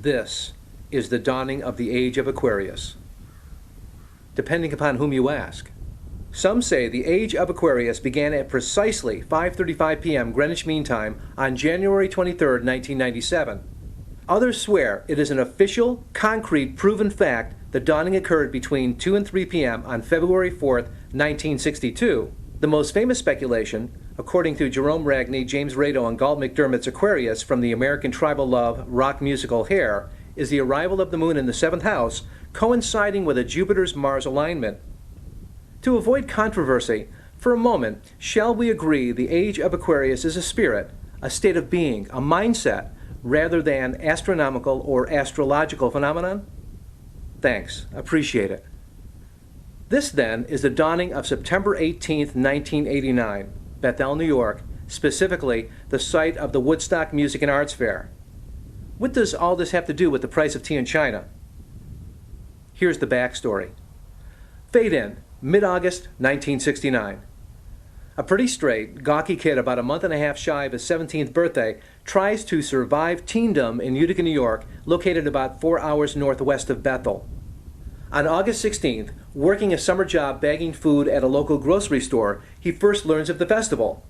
This is the dawning of the age of Aquarius, depending upon whom you ask. Some say the age of Aquarius began at precisely 5:35 p.m. Greenwich Mean Time on January 23, 1997. Others swear it is an official, concrete, proven fact the dawning occurred between 2 and 3 p.m. on February 4, 1962. The most famous speculation, according to Jerome Ragney, James Rado, and Galt McDermott's Aquarius from the American tribal love rock musical Hair, is the arrival of the moon in the 7th house, coinciding with a Jupiter's-Mars alignment. To avoid controversy, for a moment, shall we agree the age of Aquarius is a spirit, a state of being, a mindset, rather than astronomical or astrological phenomenon? Thanks. Appreciate it. This, then, is the dawning of September 18, 1989, Bethel, New York, specifically the site of the Woodstock Music and Arts Fair. What does all this have to do with the price of tea in China? Here's the backstory. Fade in, mid-August 1969. A pretty straight, gawky kid about a month and a half shy of his 17th birthday tries to survive teendom in Utica, New York, located about 4 hours northwest of Bethel. On August 16th, working a summer job bagging food at a local grocery store, he first learns of the festival,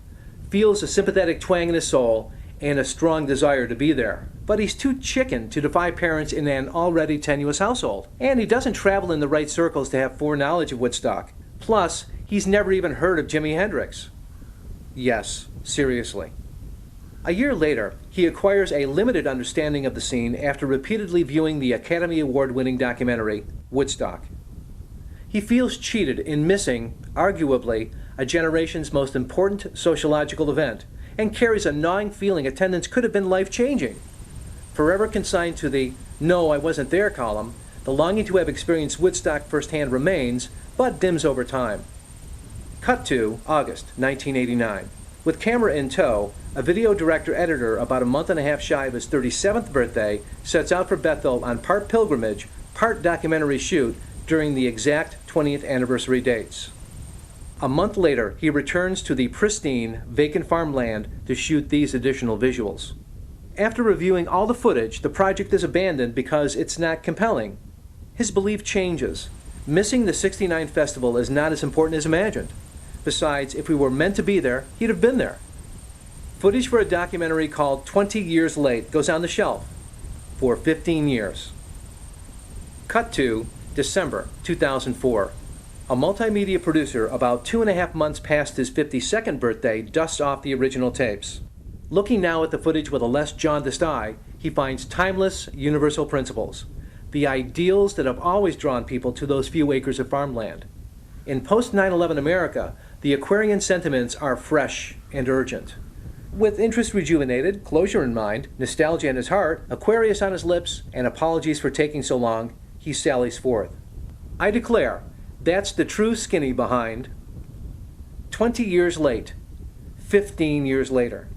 feels a sympathetic twang in his soul, and a strong desire to be there. But he's too chicken to defy parents in an already tenuous household, and he doesn't travel in the right circles to have foreknowledge of Woodstock. Plus, he's never even heard of Jimi Hendrix. Yes, seriously. A year later, he acquires a limited understanding of the scene after repeatedly viewing the Academy Award-winning documentary, Woodstock. He feels cheated in missing, arguably, a generation's most important sociological event, and carries a gnawing feeling attendance could have been life-changing. Forever consigned to the "no, I wasn't there" column, the longing to have experienced Woodstock firsthand remains, but dims over time. Cut to August 1989. With camera in tow, a video director-editor about a month and a half shy of his 37th birthday sets out for Bethel on part pilgrimage, part documentary shoot during the exact 20th anniversary dates. A month later, he returns to the pristine, vacant farmland to shoot these additional visuals. After reviewing all the footage, the project is abandoned because it's not compelling. His belief changes. Missing the '69 festival is not as important as imagined. Besides, if we were meant to be there, he'd have been there. Footage for a documentary called 20 Years Late goes on the shelf for 15 years. Cut to December 2004. A multimedia producer about 2.5 months past his 52nd birthday dusts off the original tapes. Looking now at the footage with a less jaundiced eye, he finds timeless, universal principles, the ideals that have always drawn people to those few acres of farmland. In post-9/11 America, the Aquarian sentiments are fresh and urgent. With interest rejuvenated, closure in mind, nostalgia in his heart, Aquarius on his lips, and apologies for taking so long, he sallies forth. I declare, that's the true skinny behind 20 years late, 15 years later.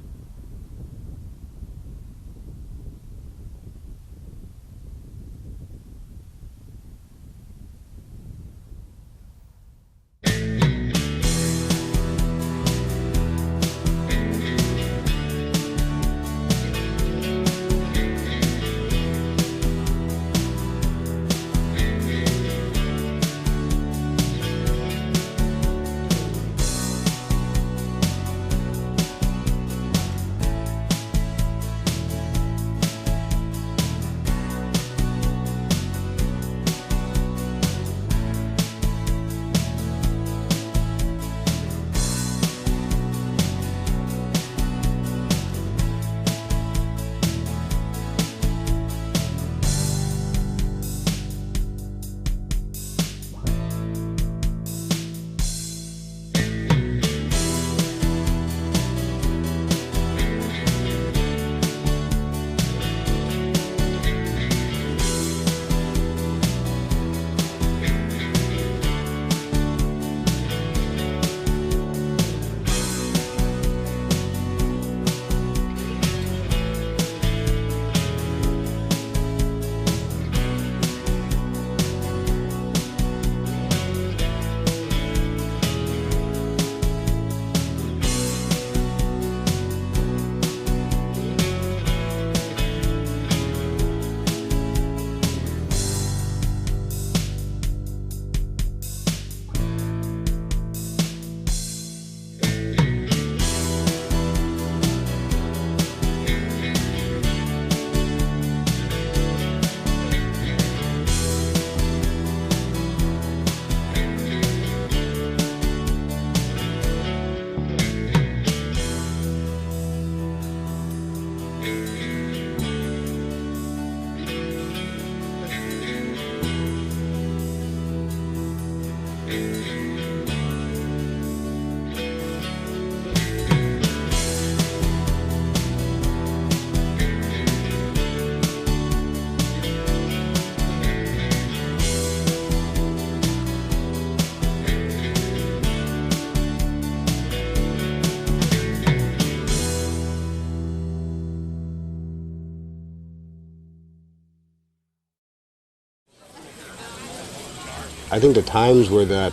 I think the times were that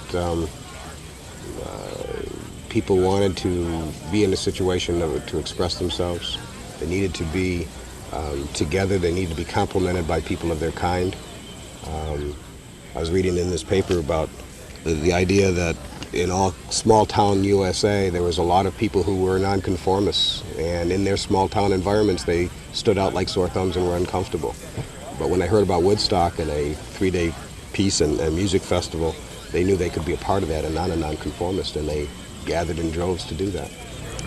people wanted to be in a situation to express themselves. They needed to be together. They needed to be complemented by people of their kind. I was reading in this paper about the idea that in all small town USA there was a lot of people who were nonconformists, and in their small town environments they stood out like sore thumbs and were uncomfortable. But when they heard about Woodstock and a 3-day peace and music festival, they knew they could be a part of that and not a nonconformist, and they gathered in droves to do that.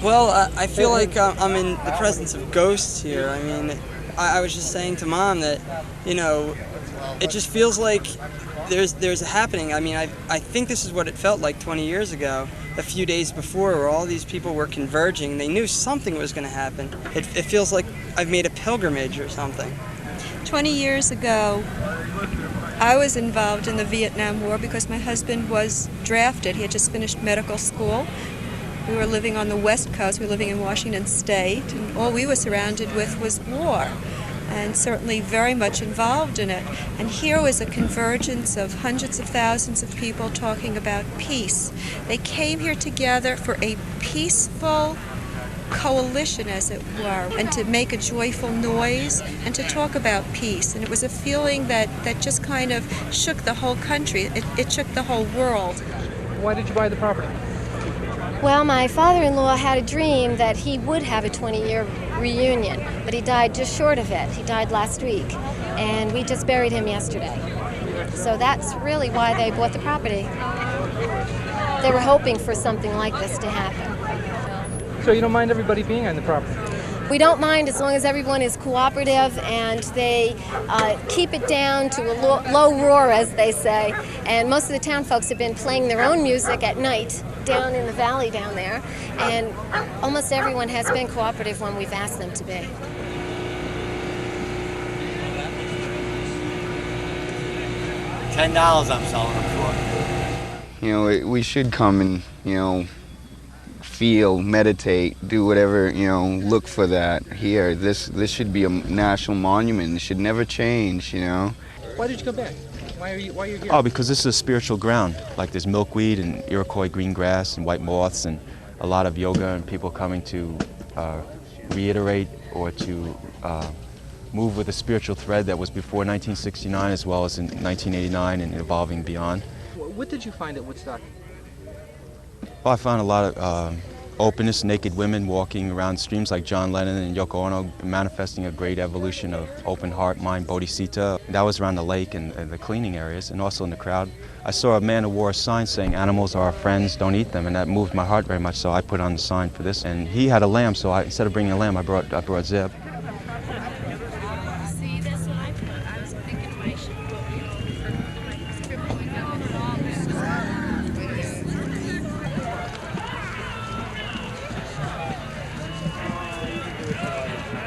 Well, I feel like I'm in the presence of ghosts here. I mean, I was just saying to Mom that, you know, it just feels like there's a happening. I mean, I think this is what it felt like 20 years ago, a few days before, where all these people were converging. They knew something was going to happen. It feels like I've made a pilgrimage or something. 20 years ago, I was involved in the Vietnam War because my husband was drafted. He had just finished medical school. We were living on the West Coast. We were living in Washington State, and all we were surrounded with was war, and certainly very much involved in it. And here was a convergence of hundreds of thousands of people talking about peace. They came here together for a peaceful coalition, as it were, and to make a joyful noise and to talk about peace. And it was a feeling that just kind of shook the whole country. It shook the whole world. Why did you buy the property? Well, my father-in-law had a dream that he would have a 20-year reunion, but he died just short of it. He died last week, and we just buried him yesterday. So that's really why they bought the property. They were hoping for something like this to happen. So you don't mind everybody being on the property? We don't mind as long as everyone is cooperative and they keep it down to a low roar, as they say. And most of the town folks have been playing their own music at night down in the valley down there. And almost everyone has been cooperative when we've asked them to be. $10 I'm selling them for. You know, we should come and, you know, feel, meditate, do whatever, you know, look for that here. This should be a national monument. It should never change, you know. Why did you come back? Why are you here? Oh, because this is a spiritual ground. Like there's milkweed and Iroquois green grass and white moths and a lot of yoga and people coming to reiterate or to move with a spiritual thread that was before 1969 as well as in 1989 and evolving beyond. What did you find at Woodstock? Well, I found a lot of openness, naked women walking around streams like John Lennon and Yoko Ono, manifesting a great evolution of open heart, mind, bodhisattva. That was around the lake and the cleaning areas, and also in the crowd. I saw a man who wore a sign saying, "Animals are our friends, don't eat them," and that moved my heart very much, so I put on the sign for this. And he had a lamb, so instead of bringing a lamb, I brought Zeb. See, that's what I put. I was thinking I should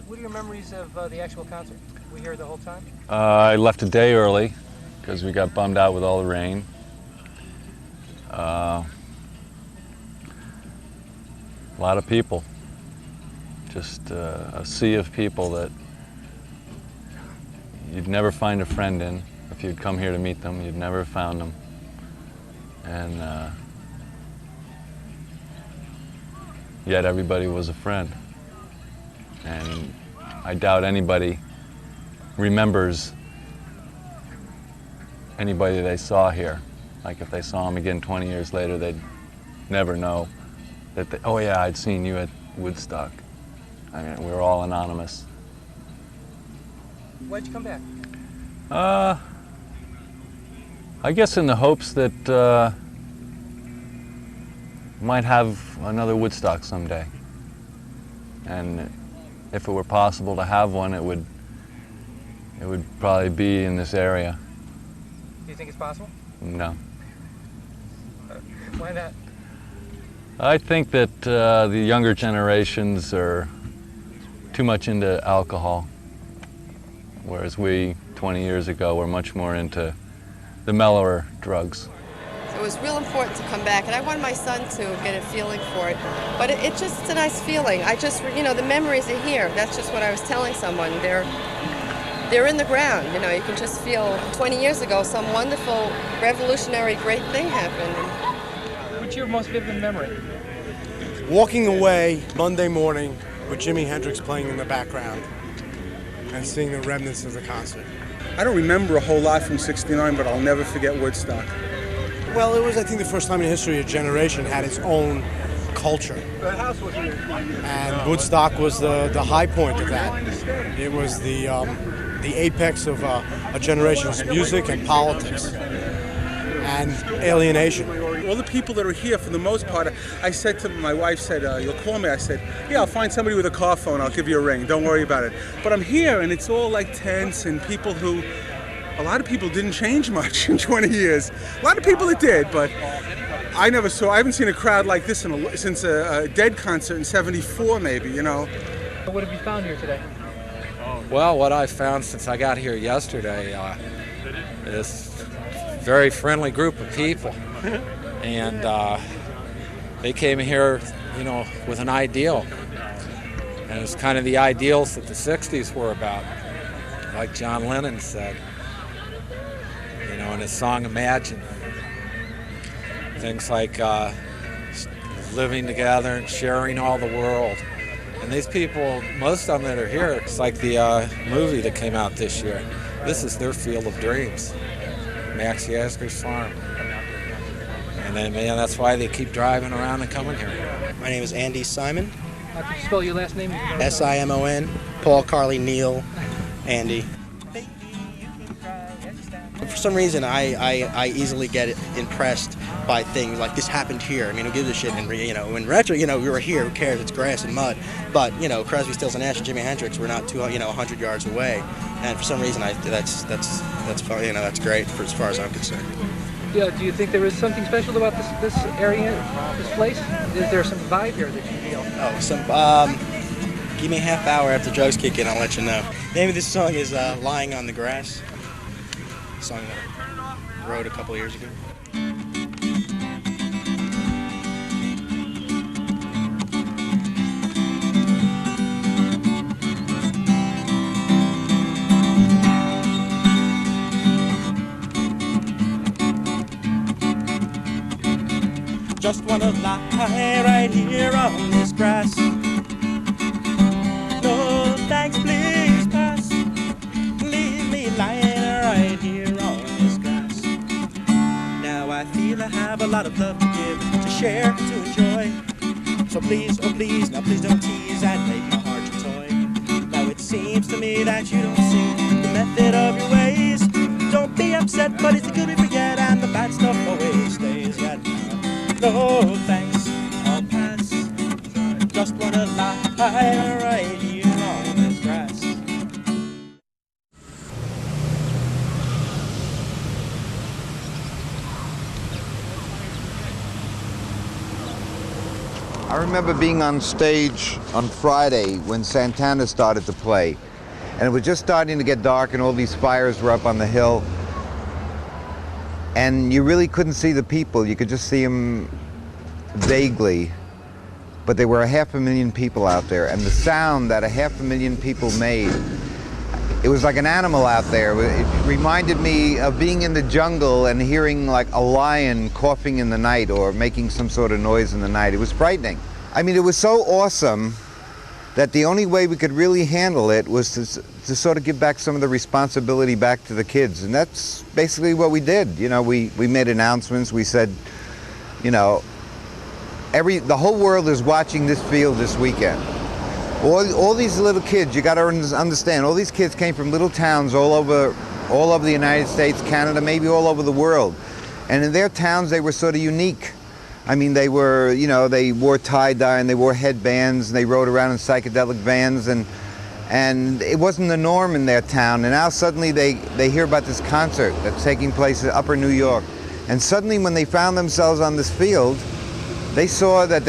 What are your memories of the actual concert? Were you here the whole time? I left a day early because we got bummed out with all the rain. A lot of people. Just a sea of people that you'd never find a friend in. If you'd come here to meet them, you'd never have found them. And yet everybody was a friend. And I doubt anybody remembers anybody they saw here. Like if they saw them again 20 years later, they'd never know that they, oh yeah, I'd seen you at Woodstock. I mean, we were all anonymous. Why'd you come back? I guess in the hopes that might have another Woodstock someday. And if it were possible to have one, it would probably be in this area. Do you think it's possible? No. Why not? I think that the younger generations are too much into alcohol, whereas we, 20 years ago, were much more into the mellower drugs. It was real important to come back, and I wanted my son to get a feeling for it. But it's just a nice feeling. I just, you know, the memories are here. That's just what I was telling someone. they're in the ground. You know, you can just feel 20 years ago some wonderful, revolutionary, great thing happened. What's your most vivid memory? Walking away Monday morning with Jimi Hendrix playing in the background and seeing the remnants of the concert. I don't remember a whole lot from '69, but I'll never forget Woodstock. Well, it was, I think, the first time in history a generation had its own culture. And Woodstock was the high point of that. It was the apex of a generation's music and politics and alienation. All the people that are here, for the most part, I said to my wife, said, you'll call me? I said, yeah, I'll find somebody with a car phone, I'll give you a ring, don't worry about it. But I'm here, and it's all like tense, and people who, a lot of people didn't change much in 20 years. A lot of people it did, but I haven't seen a crowd like this since a Dead concert in '74 maybe, you know. What have you found here today? Well, what I found since I got here yesterday is a very friendly group of people. And they came here, you know, with an ideal. And it was kind of the ideals that the 60s were about, like John Lennon said, you know, in his song Imagine. Things like living together and sharing all the world. And these people, most of them that are here, it's like the movie that came out this year. This is their field of dreams, Max Yasgur's farm. And then, man, that's why they keep driving around and coming here. My name is Andy Simon. How can you spell your last name? Simon. Paul, Carly, Neil, Andy. For some reason, I easily get impressed by things like this happened here. I mean, who gives a shit? And you know, in retro, you know, we were here. Who cares? It's grass and mud. But you know, Crosby, Stills and Nash and Jimi Hendrix were not 100 yards away. And for some reason, that's you know, that's great for as far as I'm concerned. Yeah, do you think there is something special about this area, this place? Is there some vibe here that you feel? Oh, give me a half hour after drugs kick in, I'll let you know. The name of this song is Lying on the Grass. A song that I wrote a couple years ago. Just wanna lie right here on this grass. No thanks, please pass. Leave me lying right here on this grass. Now I feel I have a lot of love to give, to share, to enjoy. So please, oh please, now please don't tease and make my heart your toy. Now it seems to me that you don't see the method of your ways. Don't be upset, but it's the good we forget and the bad stuff always stays. No thanks, I'll pass. Just wanna lie right here on this grass. I remember being on stage on Friday when Santana started to play. And it was just starting to get dark and all these fires were up on the hill. And you really couldn't see the people. You could just see them vaguely. But there were 500,000 people out there. And the sound that 500,000 people made, it was like an animal out there. It reminded me of being in the jungle and hearing like a lion coughing in the night or making some sort of noise in the night. It was frightening. I mean, it was so awesome that the only way we could really handle it was to sort of give back some of the responsibility back to the kids. And that's basically what we did. You know, we made announcements. We said, you know, the whole world is watching this field this weekend. All these little kids, you got to understand, all these kids came from little towns all over the United States, Canada, maybe all over the world. And in their towns, they were sort of unique. I mean, they were, you know, they wore tie-dye and they wore headbands and they rode around in psychedelic vans and it wasn't the norm in their town. And now suddenly they hear about this concert that's taking place in Upper New York. And suddenly when they found themselves on this field, they saw that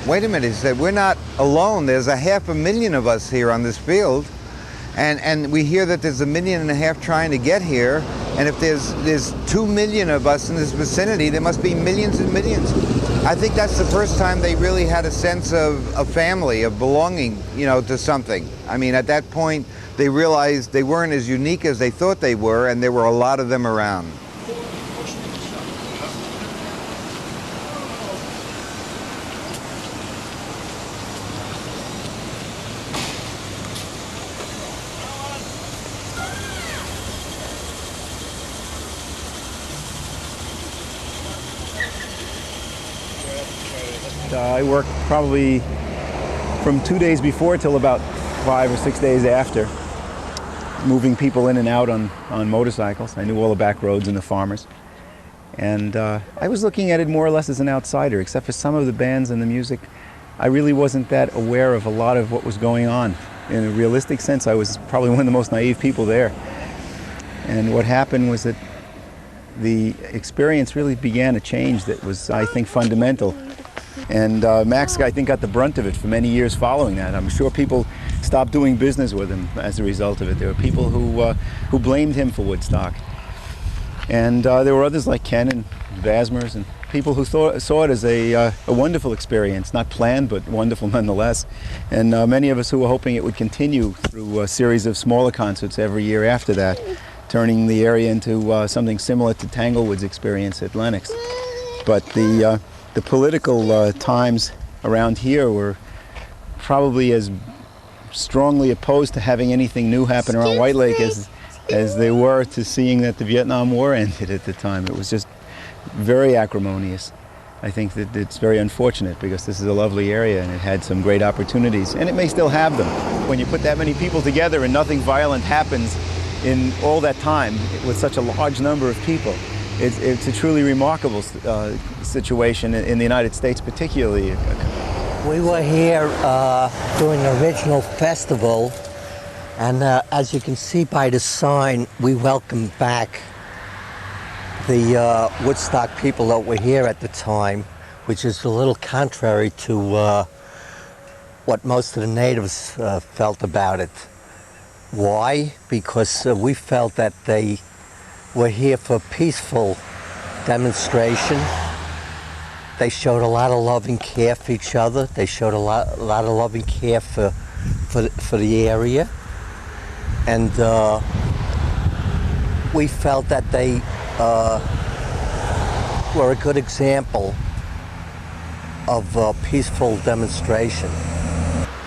wait a minute, he said, we're not alone. There's 500,000 of us here on this field. And we hear that there's 1.5 million trying to get here. And if there's 2 million of us in this vicinity, there must be millions and millions. I think that's the first time they really had a sense of a family, of belonging, you know, to something. I mean, at that point, they realized they weren't as unique as they thought they were, and there were a lot of them around. I worked probably from 2 days before till about 5 or 6 days after, moving people in and out on motorcycles. I knew all the back roads and the farmers. And I was looking at it more or less as an outsider, except for some of the bands and the music. I really wasn't that aware of a lot of what was going on. In a realistic sense, I was probably one of the most naive people there. And what happened was that the experience really began a change that was, I think, fundamental. And Max, I think, got the brunt of it for many years following that. I'm sure people stopped doing business with him as a result of it. There were people who blamed him for Woodstock. And there were others like Ken and Vasmers and people who saw it as a wonderful experience, not planned, but wonderful nonetheless. And many of us who were hoping it would continue through a series of smaller concerts every year after that, turning the area into something similar to Tanglewood's experience at Lenox. But the political times around here were probably as strongly opposed to having anything new happen around White Lake as they were to seeing that the Vietnam War ended at the time. It was just very acrimonious. I think that it's very unfortunate because this is a lovely area and it had some great opportunities, and it may still have them. When you put that many people together and nothing violent happens in all that time with such a large number of people, it's a truly remarkable situation in the United States particularly. We were here during the original festival, and as you can see by the sign, we welcome back the Woodstock people that were here at the time, which is a little contrary to what most of the natives felt about it. Why? Because we felt that they were here for peaceful demonstration. They showed a lot of love and care for each other. They showed a lot of love and care for the area. And we felt that they were a good example of peaceful demonstration. Do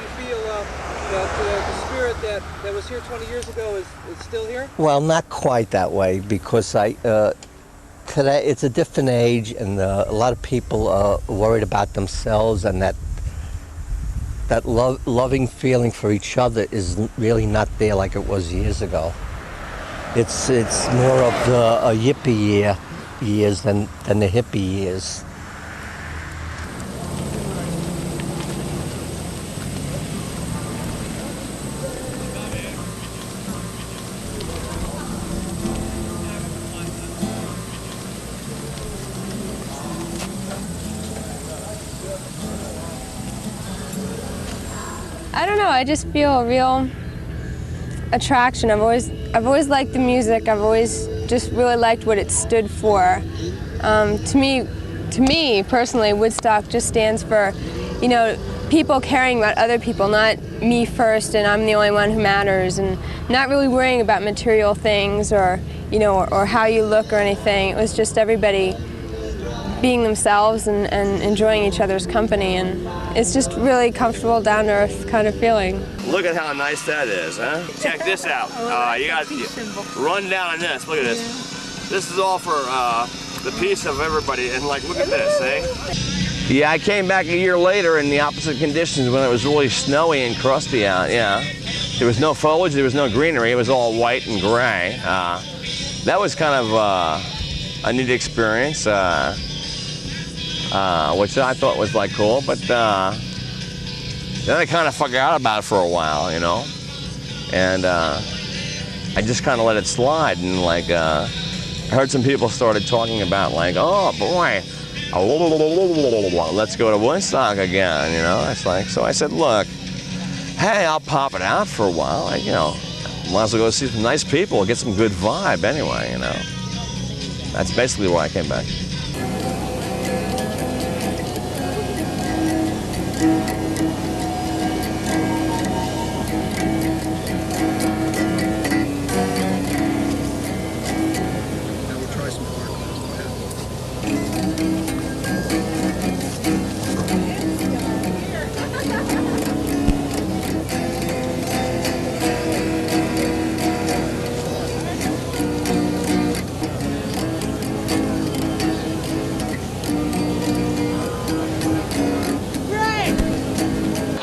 you feel that the spirit that was here 20 years ago is still here? Well, not quite that way, because today it's a different age, and a lot of people are worried about themselves, and that loving feeling for each other is really not there like it was years ago. It's more of the yippie years than the hippie years. I don't know, I just feel a real attraction. I've always liked the music. I've always just really liked what it stood for. To me personally, Woodstock just stands for, you know, people caring about other people, not me first and I'm the only one who matters, and not really worrying about material things or, you know, or how you look or anything. It was just everybody being themselves and enjoying each other's company, and it's just really comfortable, down-to-earth kind of feeling. Look at how nice that is, huh? Check this out. You got run down on this. Look at this. This is all for the peace of everybody, and like, look at this, eh? Yeah, I came back a year later in the opposite conditions when it was really snowy and crusty out, yeah. There was no foliage, there was no greenery, it was all white and gray. That was kind of a neat experience. Which I thought was like cool, but then I kind of forgot about it for a while, you know, and I just kind of let it slide, and like I heard some people started talking about like, oh boy, let's go to Woodstock again, you know. It's like, so I said, look, hey, I'll pop it out for a while, you know, might as well go see some nice people, get some good vibe anyway, you know. That's basically why I came back.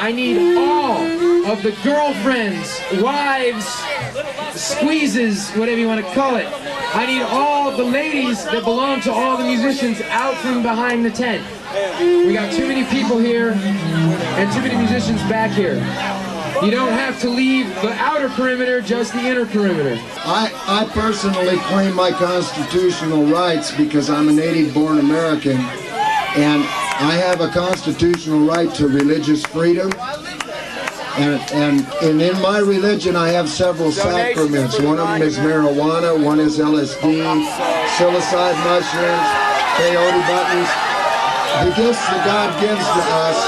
I need all of the girlfriends, wives, squeezes, whatever you want to call it. I need all the ladies that belong to all the musicians out from behind the tent. We got too many people here and too many musicians back here. You don't have to leave the outer perimeter, just the inner perimeter. I personally claim my constitutional rights because I'm a native-born American, and I have a constitutional right to religious freedom. And in my religion, I have several sacraments. One of them is marijuana, one is LSD, psilocybin mushrooms, peyote buttons. The gifts that God gives to us,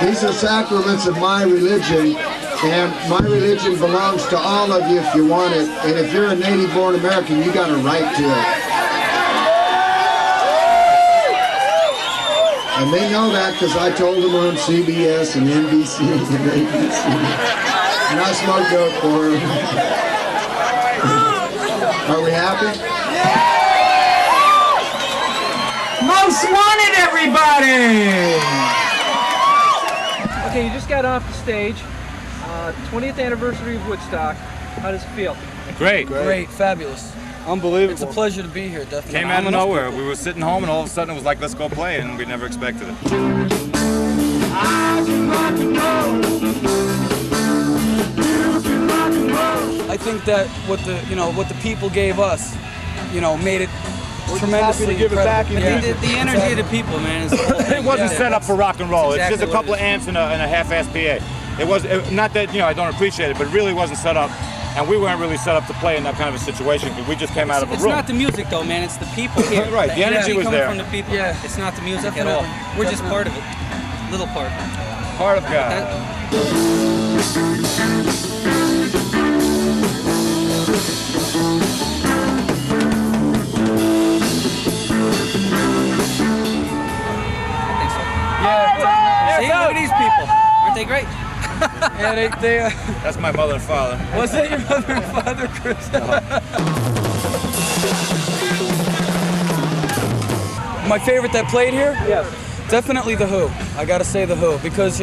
these are sacraments of my religion, and my religion belongs to all of you if you want it. And if you're a native-born American, you got a right to it. And they know that because I told them on CBS and NBC and ABC. And I smoked dope for them. Are we happy? Most wanted, everybody! Okay, you just got off the stage. 20th anniversary of Woodstock. How does it feel? Great. Great, fabulous. Unbelievable. It's a pleasure to be here, definitely. Came out of nowhere. We were sitting home and all of a sudden it was like, let's go play, and we never expected it. I think that what the people gave us, made it tremendously give it back. The energy of the people, man. Is it wasn't set up for rock and roll. Exactly, it's just a couple of amps and a half-ass PA. It was not that I don't appreciate it, but it really wasn't set up. And we weren't really set up to play in that kind of a situation because we just came out of a room. It's not the music though, man. It's the people here. Right, the energy was there. From the people. Yeah. It's not the music at all. We're just part of it. Little part. Part of God. Yeah. See, look at these people. Aren't they great? Yeah, they That's my mother and father. Was that your mother and father, Chris? My favorite that played here? Yes. Definitely The Who. I gotta say The Who, because,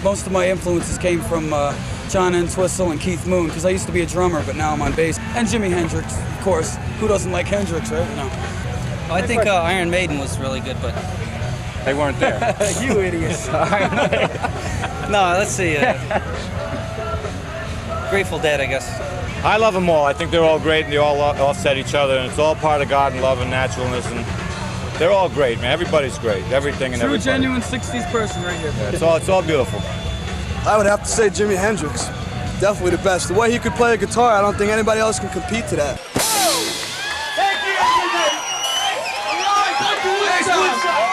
most of my influences came from John Entwistle and Keith Moon, because I used to be a drummer, but now I'm on bass. And Jimi Hendrix, of course. Who doesn't like Hendrix, right? Well, I think Iron Maiden was really good, but... They weren't there. You idiots. No, let's see. Grateful Dead, I guess. I love them all. I think they're all great and they all offset each other, and it's all part of God and love and naturalness, and they're all great, man. Everybody's great. Everything and everybody. True, genuine 60s person right here. Yeah, it's all beautiful. I would have to say Jimi Hendrix. Definitely the best. The way he could play a guitar, I don't think anybody else can compete to that. Thank you, everybody! All right, thank you, Woodstock!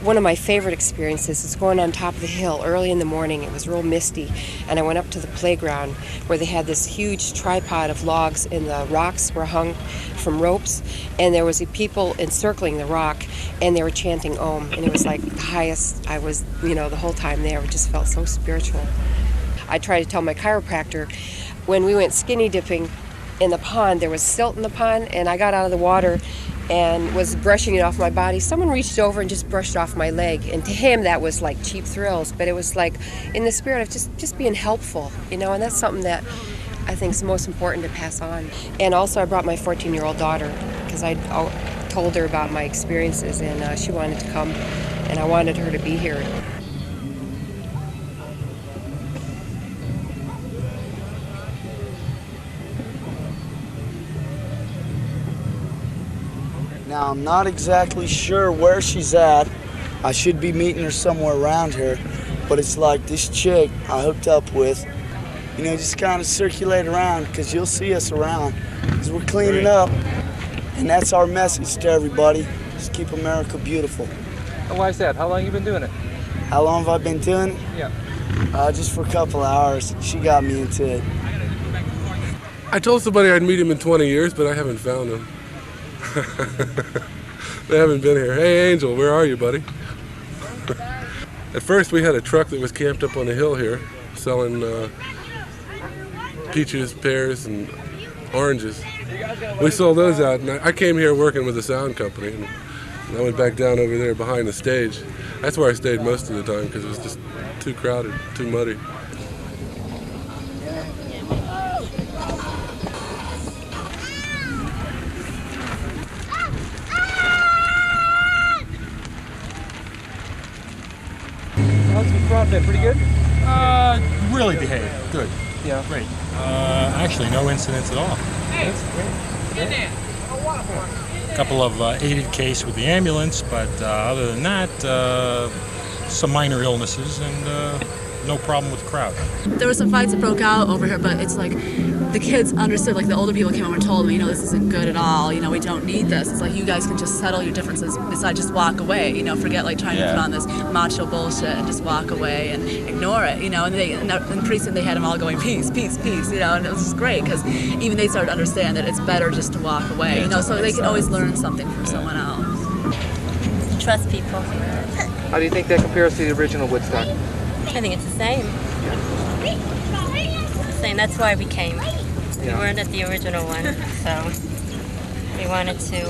One of my favorite experiences is going on top of the hill early in the morning. It was real misty, and I went up to the playground where they had this huge tripod of logs, and the rocks were hung from ropes, and there was people encircling the rock, and they were chanting Om, and it was like the highest I was, the whole time there. It just felt so spiritual. I tried to tell my chiropractor, when we went skinny dipping in the pond, there was silt in the pond, and I got out of the water and was brushing it off my body. Someone reached over and just brushed off my leg, and to him that was like cheap thrills, but it was like in the spirit of just being helpful, and that's something that I think is most important to pass on. And also I brought my 14-year-old daughter, because I told her about my experiences, and she wanted to come, and I wanted her to be here. Now, I'm not exactly sure where she's at. I should be meeting her somewhere around here, but it's like this chick I hooked up with, just kind of circulate around, because you'll see us around, because we're cleaning up, and that's our message to everybody. Just keep America beautiful. And why is that? How long have you been doing it? How long have I been doing it? Yeah. Just for a couple of hours. She got me into it. I told somebody I'd meet him in 20 years, but I haven't found him. They haven't been here. Hey, Angel, where are you, buddy? At first, we had a truck that was camped up on the hill here, selling peaches, pears, and oranges. We sold those out, and I came here working with a sound company, and I went back down over there behind the stage. That's where I stayed most of the time because it was just too crowded, too muddy. How's the crowd been? Pretty good? Really behaved. Good. Yeah. Great. Actually, no incidents at all. A couple of aided case with the ambulance, but other than that, some minor illnesses and no problem with the crowd. There were some fights that broke out over here, but it's like the kids understood, like the older people came over and told me, this isn't good at all, we don't need this. It's like you guys can just settle your differences, besides just walk away, forget like trying to put on this macho bullshit and just walk away and ignore it, and pretty soon they had them all going, peace, peace, peace, and it was just great, because even they started to understand that it's better just to walk away, so they can always learn something from someone else. Trust people. How do you think that compares to the original Woodstock? I think it's the same. It's the same. That's why we came. We weren't at the original one, so we wanted to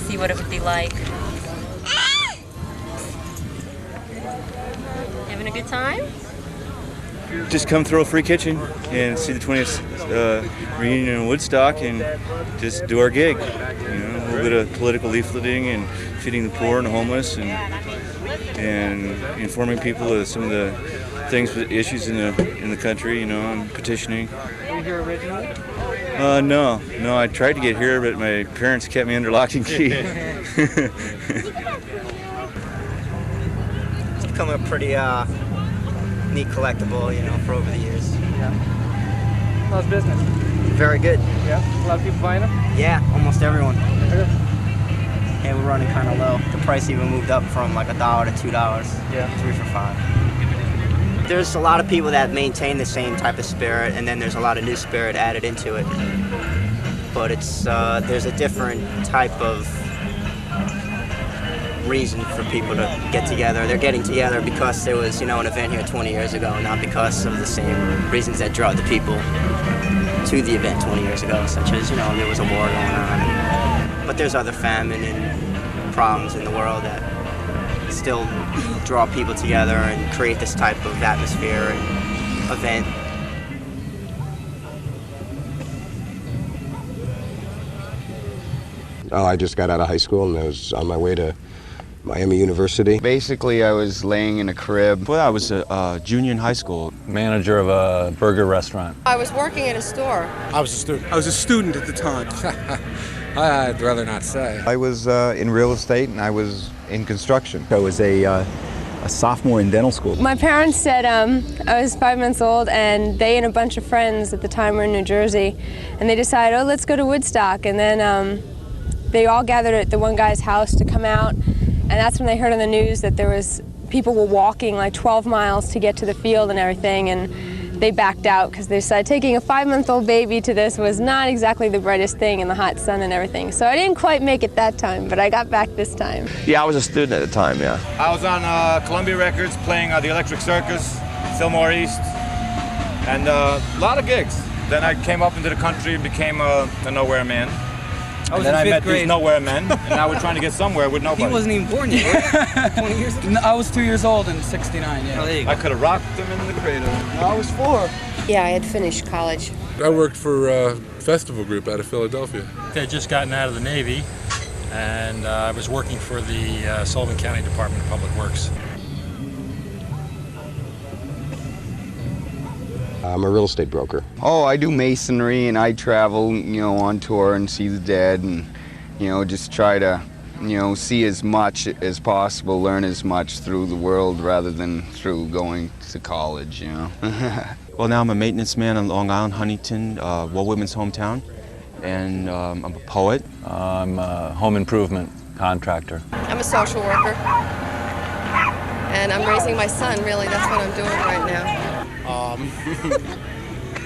see what it would be like. Having a good time? Just come throw a free kitchen and see the 20th reunion in Woodstock and just do our gig. A little bit of political leafleting and feeding the poor and the homeless and informing people of some of the things, issues in the country, and petitioning. Were you here originally? No, I tried to get here, but my parents kept me under lock and key. It's become a pretty neat collectible, for over the years. Yeah. How's business? Very good. Yeah? A lot of people buying them? Yeah, almost everyone. Yeah, we're running kind of low. The price even moved up from like $1 to $2. Yeah. 3 for $5. There's a lot of people that maintain the same type of spirit, and then there's a lot of new spirit added into it. But it's there's a different type of reason for people to get together. They're getting together because there was, an event here 20 years ago, not because of the same reasons that draw the people to the event 20 years ago, such as, there was a war going on. But there's other famine and problems in the world that still draw people together and create this type of atmosphere and event. Oh, I just got out of high school and I was on my way to Miami University. Basically, I was laying in a crib. Well, I was a junior in high school. Manager of a burger restaurant. I was working at a store. I was a student. I was a student at the time. I'd rather not say. I was in real estate and I was in construction. I was a sophomore in dental school. My parents said I was 5 months old, and they and a bunch of friends at the time were in New Jersey, and they decided, oh, let's go to Woodstock. And then they all gathered at the one guy's house to come out, and that's when they heard on the news that people were walking like 12 miles to get to the field and everything, and they backed out because they decided taking a 5-month-old baby to this was not exactly the brightest thing in the hot sun and everything. So I didn't quite make it that time, but I got back this time. Yeah, I was a student at the time, yeah. I was on Columbia Records playing the Electric Circus, Fillmore East, and a lot of gigs. Then I came up into the country and became a nowhere man. I was and then in I fifth met grade. these nowhere men, and now we're trying to get somewhere with nobody. He wasn't even born yet. 20 years ago? No, I was 2 years old in '69. Yeah. Oh, there you go. I could have rocked them in the cradle. I was 4. Yeah, I had finished college. I worked for a festival group out of Philadelphia. I had just gotten out of the Navy, and I was working for the Sullivan County Department of Public Works. I'm a real estate broker. Oh, I do masonry and I travel, on tour and see the dead and, just try to, see as much as possible, learn as much through the world rather than through going to college, Well, now I'm a maintenance man on Long Island, Huntington, Walt Whitman's hometown, and I'm a poet. I'm a home improvement contractor. I'm a social worker. and I'm raising my son, really. That's what I'm doing right now.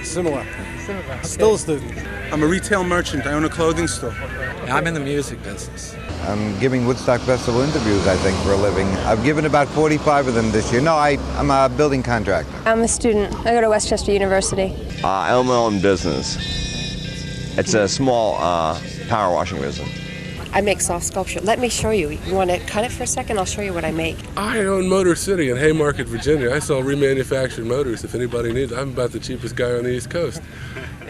Similar. Okay. Still a student. I'm a retail merchant. I own a clothing store. I'm in the music business. I'm giving Woodstock Festival interviews, I think, for a living. I've given about 45 of them this year. No, I'm a building contractor. I'm a student. I go to Westchester University. I own my own business. It's a small power washing business. I make soft sculpture. Let me show you. You want to cut it for a second? I'll show you what I make. I own Motor City in Haymarket, Virginia. I sell remanufactured motors if anybody needs. I'm about the cheapest guy on the East Coast.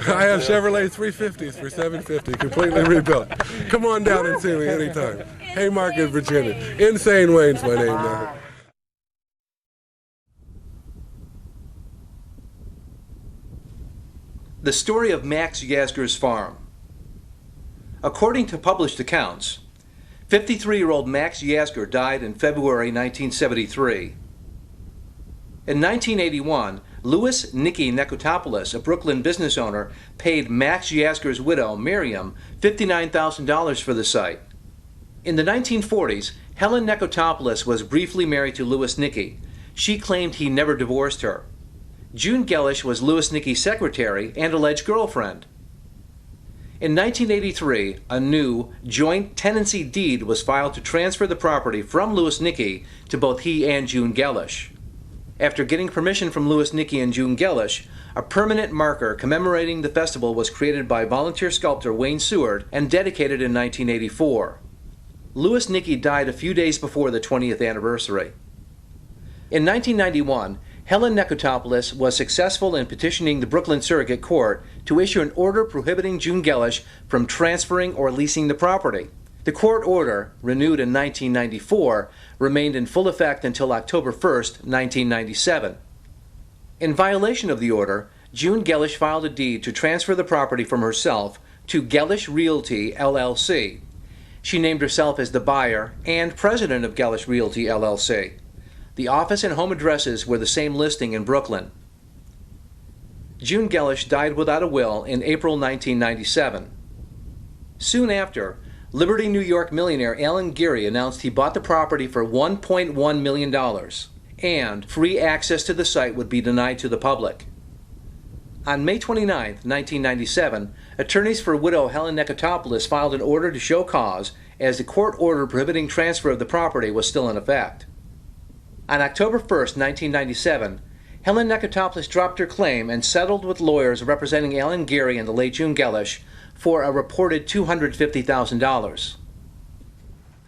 I have Chevrolet 350s for $750, completely rebuilt. Come on down and see me anytime. Haymarket, Virginia. Insane Wayne's my name now. The story of Max Yasgur's farm. According to published accounts, 53-year-old Max Yasgur died in February 1973. In 1981, Louis Nicky Nekotopoulos, a Brooklyn business owner, paid Max Yasgur's widow, Miriam, $59,000 for the site. In the 1940s, Helen Nekotopoulos was briefly married to Louis Nicky. She claimed he never divorced her. June Gellish was Louis Nicky's secretary and alleged girlfriend. In 1983, a new joint tenancy deed was filed to transfer the property from Louis Nicky to both he and June Gellish. After getting permission from Louis Nicky and June Gellish, a permanent marker commemorating the festival was created by volunteer sculptor Wayne Seward and dedicated in 1984. Louis Nicky died a few days before the 20th anniversary. In 1991, Helen Nekotopoulos was successful in petitioning the Brooklyn Surrogate Court to issue an order prohibiting June Gellish from transferring or leasing the property. The court order, renewed in 1994, remained in full effect until October 1, 1997. In violation of the order, June Gellish filed a deed to transfer the property from herself to Gellish Realty, LLC. She named herself as the buyer and president of Gellish Realty, LLC. The office and home addresses were the same listing in Brooklyn. June Gellish died without a will in April 1997. Soon after, Liberty, New York millionaire Alan Geary announced he bought the property for $1.1 million, and free access to the site would be denied to the public. On May 29, 1997, attorneys for widow Helen Nekotopoulos filed an order to show cause as the court order prohibiting transfer of the property was still in effect. On October 1, 1997, Helen Nekotopoulos dropped her claim and settled with lawyers representing Alan Geary and the late June Gellish for a reported $250,000.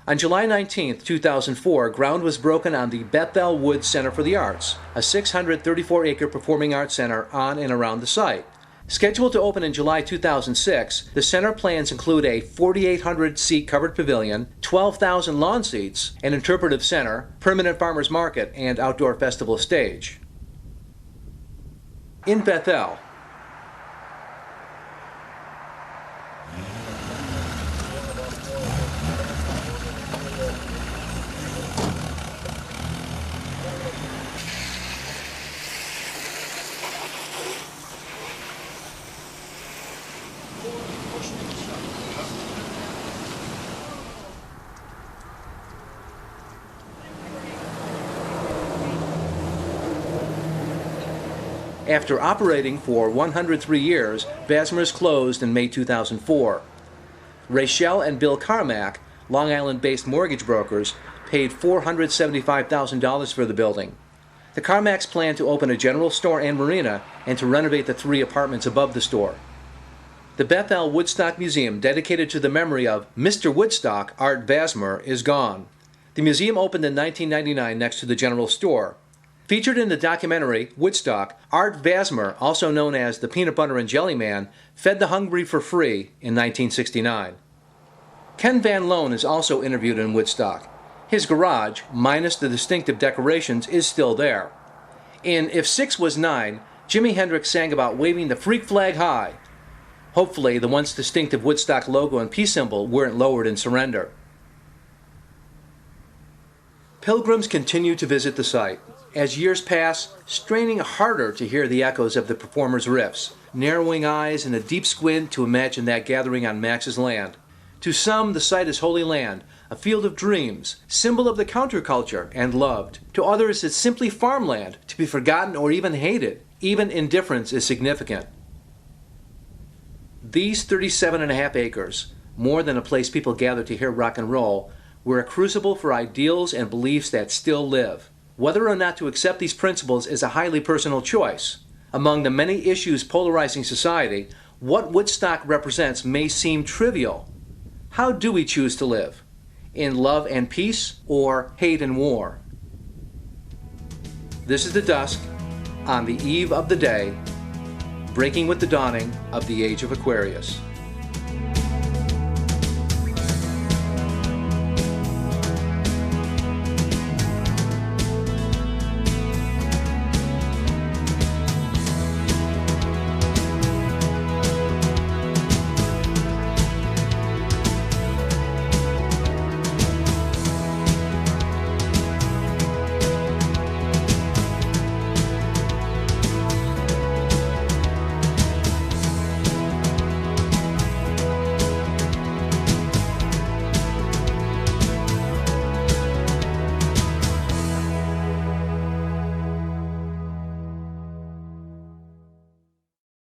On July 19, 2004, ground was broken on the Bethel Woods Center for the Arts, a 634-acre performing arts center on and around the site. Scheduled to open in July 2006, the center plans include a 4,800-seat covered pavilion, 12,000 lawn seats, an interpretive center, permanent farmers market, and outdoor festival stage. In Bethel, after operating for 103 years, Basmer's closed in May 2004. Rachel and Bill Carmack, Long Island-based mortgage brokers, paid $475,000 for the building. The Carmacks plan to open a general store and marina and to renovate the 3 apartments above the store. The Bethel Woodstock Museum, dedicated to the memory of Mr. Woodstock, Art Basmer, is gone. The museum opened in 1999 next to the general store. Featured in the documentary Woodstock, Art Basmer, also known as the Peanut Butter and Jelly Man, fed the hungry for free in 1969. Ken Van Loan is also interviewed in Woodstock. His garage, minus the distinctive decorations, is still there. In If 6 Was 9, Jimi Hendrix sang about waving the freak flag high. Hopefully, the once distinctive Woodstock logo and peace symbol weren't lowered in surrender. Pilgrims continue to visit the site. As years pass, straining harder to hear the echoes of the performers' riffs, narrowing eyes and a deep squint to imagine that gathering on Max's land. To some, the site is holy land, a field of dreams, symbol of the counterculture and loved. To others, it's simply farmland, to be forgotten or even hated. Even indifference is significant. These 37.5 acres, more than a place people gather to hear rock and roll, were a crucible for ideals and beliefs that still live. Whether or not to accept these principles is a highly personal choice. Among the many issues polarizing society, what Woodstock represents may seem trivial. How do we choose to live? In love and peace or hate and war? This is The Dusk, on the eve of the day, breaking with the dawning of the age of Aquarius.